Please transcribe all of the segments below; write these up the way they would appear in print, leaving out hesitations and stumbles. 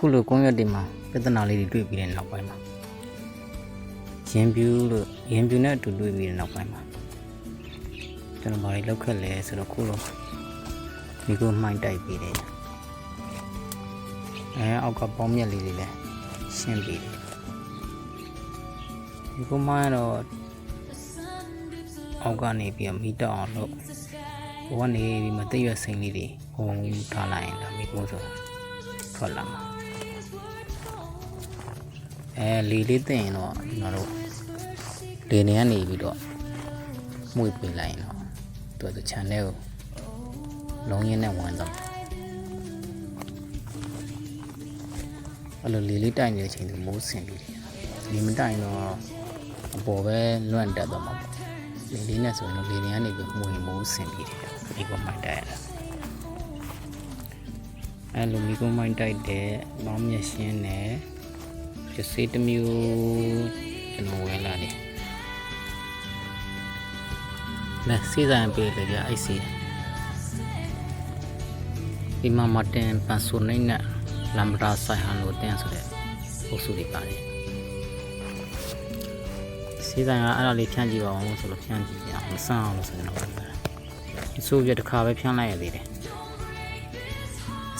ခုလိုကွန်ရက်တွေမှာပြဿနာလေးတွေတွေ့ပြီးတဲ့နောက်ပိုင်းမှာရင်ပြူနဲ့အတူတွေ့ပြီးတဲ့နောက်ပိုင်းမှာကျွန်တော်ဘာတွေလောက်ခက်လဲဆိုတော့ခုလိုဒီကိုမှိုင်းတိုက်ပြီးတယ်အောက်ကပေါင်းမြက်လေးတွေလည်းရှင်းပြီးတယ်ဒီကိုမှတော့အောက်ကနေပြီးမီတောက်အောင်လို့ဟိုကနေပြီးမသိရစိမ့်လေးတွေဟိုထားလိုက်ရင်ဒါမိကိုဆိုထွက်လာမှာလီလေးသိရင်တော့ကျွန်တော်တို့လေနေကနေပြီးတော့မှု့ပေးလိုက်ရင်တော့သူ channel ကိုလုံးရင်းနဲ့ဝင်သွားအဲ့လိုလေးတိုက်နေတဲ့အချိန်သူမိုးဆင်ပြီးတယ်ဒီမတိုင်တော့အပေါ်ပဲလွန့်တက်သွားမှာပေါ့လေးနဲ့ဆိုရင်လေနေကနေပြီးမိုးဆင်ပြီးတယ်ဒီကမှတိုက်ရတာအဲ့လိုမိကုန်းမိုင်းတိုက်တဲ့ပေါင်းမြက်ရှင်းနဲ့ပစ္စည်းတစ်မျိုးကျွန်တော်ဝင်လာတယ်လက်စီးဆိုင်ပေးတယ်ကြအိုက်စီဒီမှာမတင်ပန်ဆိုနိုင်နဲ့လမ်ဘရာဆိုင်ဟန်လို့တင်ဆိုတဲ့အုပ်စုတွေပါတယ်စီးဆိုင်ကအဲ့ဒါလေးဖြန့်ကြည့်ပါအောင်ဆိုလို့ဖြန့်ကြည့်အောင်မဆန်းအောင်လို့ဆိုရင်တော့ဒီဆိုပြတစ်ခါပဲဖြန့်လိုက်ရသေးတယ်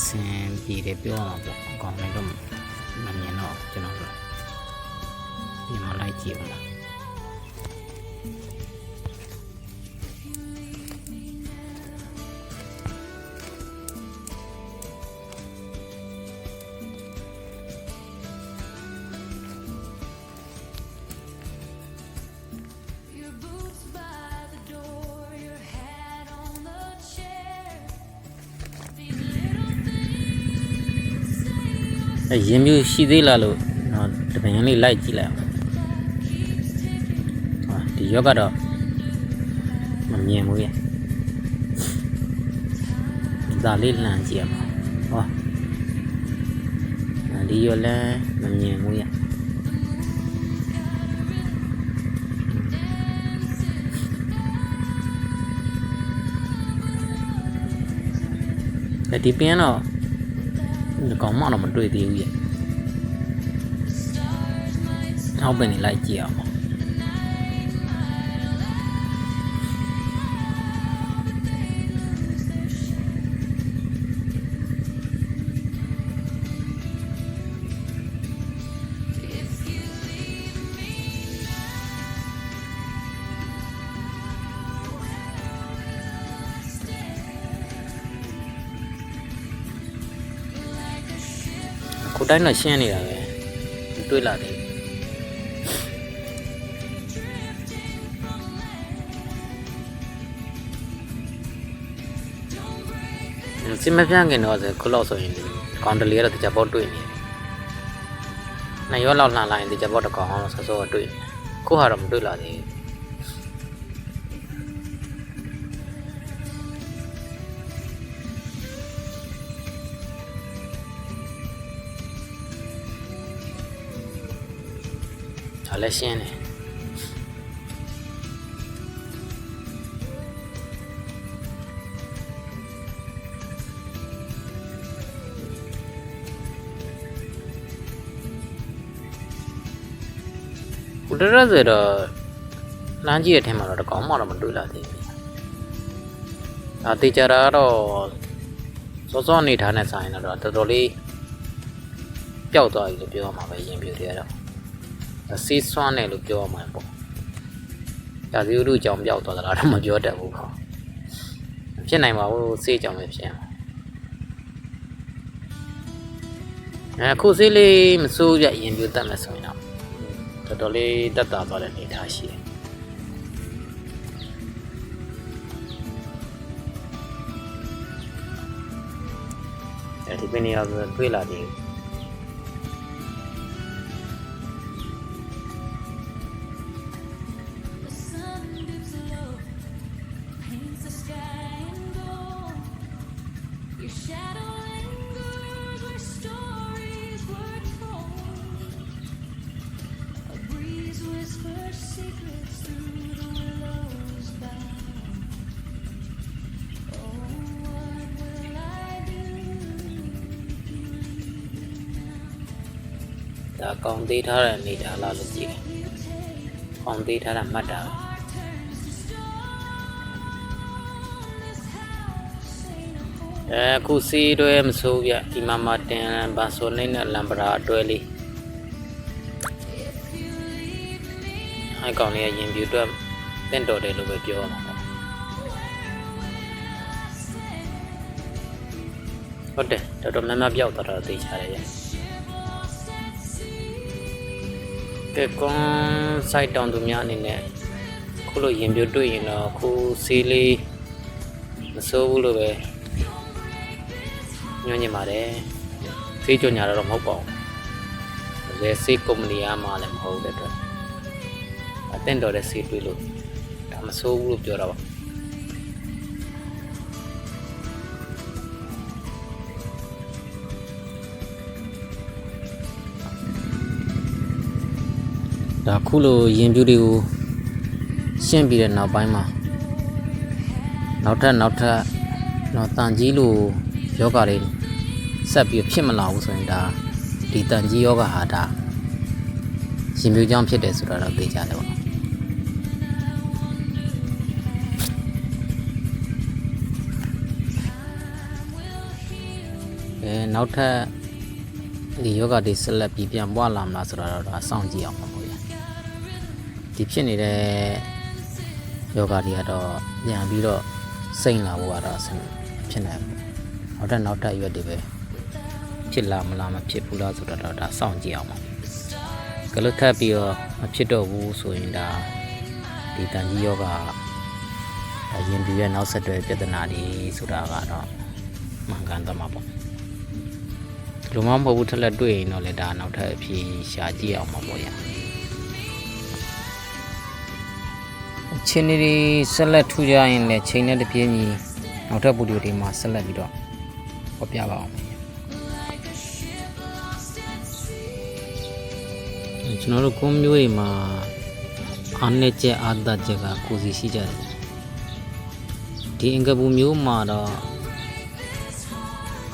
စင်ပြည်တယ်ပြောအောင်ပေါ့အကောင်လည်းတော့မမြင်တော့ကျွန်တော်တို့ဒီမှာလိုက်ကြည့်ပါလားရင်ပြူရှိသေးလားလို့တော့တပင်လေးလိုက်ကြည့်လိုက်အောင်ဒီရောကတော့မမြင်ဘူးရဲ့ဒါလေးလှမ်းကြည့်အောင်ဒီရောလည်းမမြင်ဘူးရဲ့ဒီပင်တော့ဒီကောင်မှတော့မတွေ့သေးဘူးရဲ့နောက်ပင်နေလိုက်ကြည့်အောင်ကိုတိုင်းတော့ရှင်းနေတာပဲတွေ့လာတယ်စင်မပြန့်ခင်တော့ခုလောက်ဆိုရင်ကောင်တလေးကတော့တကြပေါတွေ့နေနှစ်ရောလောက်လှန်လိုက်ရင်တကြပေါတစ်ကောင်အောင်ဆောဆောတွေ့ခုဟာတော့မတွေ့လာသေးဘူးဒါလည်းရှင်းတယ်ဦးရရဆိုတော့လမ်းကြီးရဲ့ထဲမှာတော့တကောင်မှတော့မတွေ့လာသေးဘူး။တေချာတာတော့စောစောနေထားတဲ့ဆိုင်တော့တော်တော်လေးပျောက်သွားပြီလို့ပြောမှာပဲရင်ပြူတွေကတော့ဆေးဆွမ်းတယ်လို့ပြောမှာပေါ့။ဒါစီဥဒုကြောင်ပျောက်သွားတာတော့မပြောတတ်ဘူးခေါ့။ဖြစ်နိုင်ပါဘူးဆေးကြောင်ပဲဖြစ်မှာ။ခုဆေးလေးမစိုးပြရင်ပြူတတ်မယ်ဆိုရင်တော့တော်တော်လေးတက်တာသွားတဲ့အနေထားရှိတယ်ဒီပင်ရောတွေ့လာတယ် ဒါကောင်းသေးထားတဲ့အနေထားလားလို့ကြည့်တယ်ကောင်းသေးထားတာမှတ်တာအခုစီးတွဲမဆိုးပြဒီမှာတင်ဘာဆိုနေနဲ့လမ်ပရာအတွဲလေးအဲ့ကောင်လေးရင်ပြူအတွက်တင့်တော်တယ်လို့ပဲပြောမှာဟုတ်တယ်တော်တော်များများပြောက်သွားတော့သိချရတယ်ရဲ့ကဲကွန် site တောင်သူများအနေနဲ့ခုလိုရင်ပြတွေ့ရင်တော့ခုစီးလေးမစိုးဘူးလို့ပဲညွှန်ညင်ပါတယ်စီးကြညာတော့မဟုတ်ပါဘူးဘယ်စီးကုမ္ပဏီအားမှလည်းမဟုတ်တဲ့အတွက်အသင့်တော်တဲ့စီးတွေ့လို့ဒါမစိုးဘူးလို့ပြောတာပါဒါခုလိုရင်ပြူတွေကိုရှင်းပြီးတဲ့နောက်ပိုင်းမှာနောက်ထပ်တော့တန်ကြီးလိုယောဂတွေဆက်ပြီးဖြစ်မလာဘူးဆိုရင်ဒါဒီတန်ကြီးယောဂဟာဒါရင်ပြူကြောင့်ဖြစ်တယ်ဆိုတာတော့သိကြတယ်ပေါ့နောက်ထပ်ဒီယောဂတွေဆက်လက်ပြီးပြန်ပွားလာမလားဆိုတာတော့ဒါစောင့်ကြည့်အောင်ပါဘုရားဒီဖြစ်နေတဲ့ယောဂတွေကတော့ပြန်ပြီးတော့စိမ့်လာဖို့ကတော့ဖြစ်နေတယ်နောက်ထပ်ရွက်တွေပဲဖြစ်လာမလားမဖြစ်ဘူးလားဆိုတာတော့ဒါစောင့်ကြည့်အောင်ပါကလို့ထပ်ပြီးတော့မဖြစ်တော့ဘူးဆိုရင်ဒါဒီတန်ကြီးယောဂရင်ပြည့်ရဲ့နောက်ဆက်တွဲပြဿနာတွေဆိုတာကတော့မှန်ကန်သွားမှာပေါ့လူမမဟုတ်ဘူးထက်လက်တွေ့ရင်တော့လေဒါနောက်ထပ်အဖြေရှာကြည့်အောင်ပါပေါ့ရချင်းတွေဆက်လက်ထူကြရင်လည်းချိန်နဲ့တပြေးညီနောက်ထပ်ဗီဒီယိုတွေမှာဆက်လက်ပြီးတော့ဟောပြပါအောင်ကျွန်တော်တို့ကွန်မျိုးတွေမှာအားနဲ့ကျအားတချက်ကကိုစီရှိကြတယ်ဒီအင်္ဂပူမျိုးမှာတော့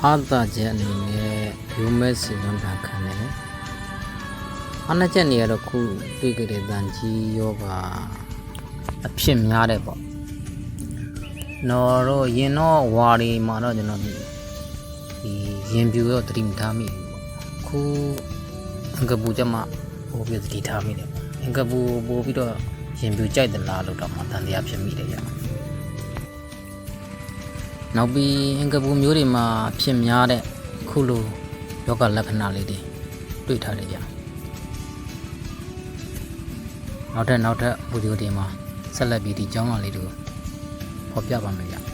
အားတချက်အနေနဲ့ယူမဲ့စီမံတာခံတယ်အားနဲ့ချက်နေရတော့ခုတွေ့ကြတဲ့တန်ကြီးယောဂအဖြစ်များတယ်ပေါ့နော်တော့ရင်တော့ဝါရီမှာတော့ကျွန်တော်ဒီရင်ပြူတော့တတိမထားမိခုအင်္ဂပူချက်မှပို့ပြီးတတိထားမိတယ်အင်္ဂပူပို့ပြီးတော့ရင်ပြူကြိုက်တယ်လားလို့တော့မှတန်တရားဖြစ်မိတယ်ရနောက်ပြီးအင်္ဂပူမျိုးတွေမှာဖြစ်များတဲ့ခုလိုယောဂလက္ခဏာလေးတွေတွေ့ထားတယ်ကြနောက်ထပ်ဗီဒီယိုတွေမှာဆက်လက်ပြီးဒီကျောင်းလာလေးတွေကိုဖော်ပြပါမယ်ဗျ